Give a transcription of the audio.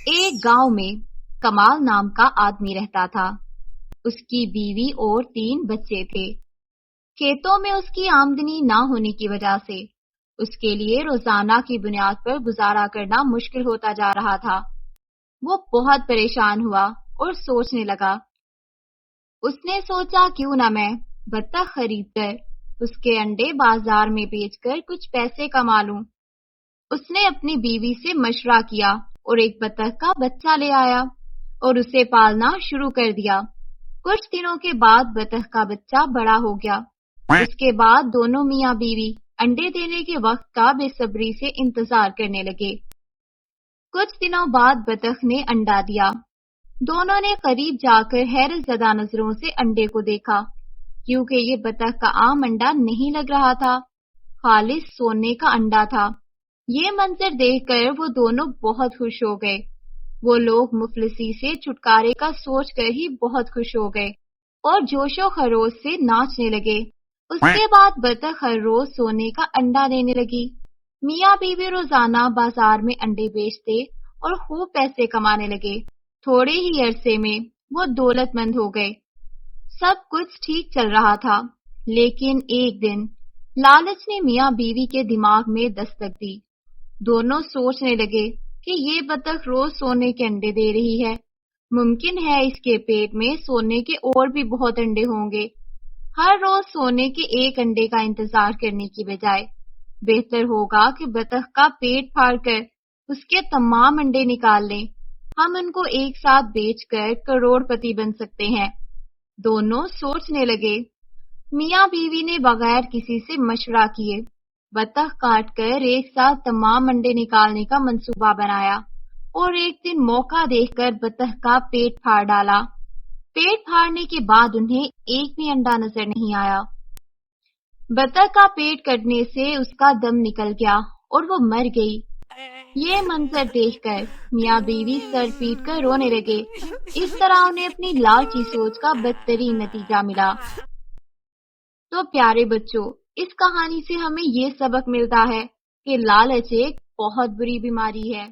ایک گاؤں میں کمال نام کا آدمی رہتا تھا۔ اس کی بیوی اور 3 بچے تھے۔ کھیتوں میں اس کی آمدنی نہ ہونے کی وجہ سے اس کے لیے روزانہ کی بنیاد پر گزارا کرنا مشکل ہوتا جا رہا تھا۔ وہ بہت پریشان ہوا اور سوچنے لگا۔ اس نے سوچا کیوں نہ میں بطخ خرید کر اس کے انڈے بازار میں بیچ کر کچھ پیسے کما لوں۔ اس نے اپنی بیوی سے مشورہ کیا اور ایک بطخ کا بچہ لے آیا اور اسے پالنا شروع کر دیا۔ کچھ دنوں کے بعد بطخ کا بچہ بڑا ہو گیا۔ اس کے بعد دونوں میاں بیوی انڈے دینے کے وقت کا بے صبری سے انتظار کرنے لگے۔ کچھ دنوں بعد بطخ نے انڈا دیا۔ دونوں نے قریب جا کر حیرت زدہ نظروں سے انڈے کو دیکھا، کیونکہ یہ بطخ کا عام انڈا نہیں لگ رہا تھا، خالص سونے کا انڈا تھا۔ یہ منظر دیکھ کر وہ دونوں بہت خوش ہو گئے۔ وہ لوگ مفلسی سے چھٹکارے کا سوچ کر ہی بہت خوش ہو گئے اور جوش و خروش سے ناچنے لگے۔ اس کے بعد بطخ ہر روز سونے کا انڈا دینے لگی۔ میاں بیوی روزانہ بازار میں انڈے بیچتے اور خوب پیسے کمانے لگے۔ تھوڑے ہی عرصے میں وہ دولت مند ہو گئے۔ سب کچھ ٹھیک چل رہا تھا، لیکن ایک دن لالچ نے میاں بیوی کے دماغ میں دستک دی۔ دونوں سوچنے لگے کہ یہ بطخ روز سونے کے انڈے دے رہی ہے، ممکن ہے اس کے پیٹ میں سونے کے اور بھی بہت انڈے ہوں گے۔ ہر روز سونے کے ایک انڈے کا انتظار کرنے کی بجائے بہتر ہوگا کہ بطخ کا پیٹ پھاڑ کر اس کے تمام انڈے نکال لیں۔ ہم ان کو ایک ساتھ بیچ کر کروڑ پتی بن سکتے ہیں۔ دونوں سوچنے لگے۔ میاں بیوی نے بغیر کسی سے مشورہ کیے بطخ کاٹ کر ایک ساتھ تمام انڈے نکالنے کا منصوبہ بنایا اور ایک دن موقع دیکھ کر بطخ کا پیٹ پھاڑ ڈالا۔ پیٹ پھاڑنے کے بعد انہیں ایک بھی انڈا نظر نہیں آیا۔ بطخ کا پیٹ کٹنے سے اس کا دم نکل گیا اور وہ مر گئی۔ یہ منظر دیکھ کر میاں بیوی سر پیٹ کر رونے لگے۔ اس طرح انہیں اپنی لالچی سوچ کا بدترین نتیجہ ملا۔ تو پیارے بچوں، اس کہانی سے ہمیں یہ سبق ملتا ہے کہ لالچ ایک بہت بری بیماری ہے۔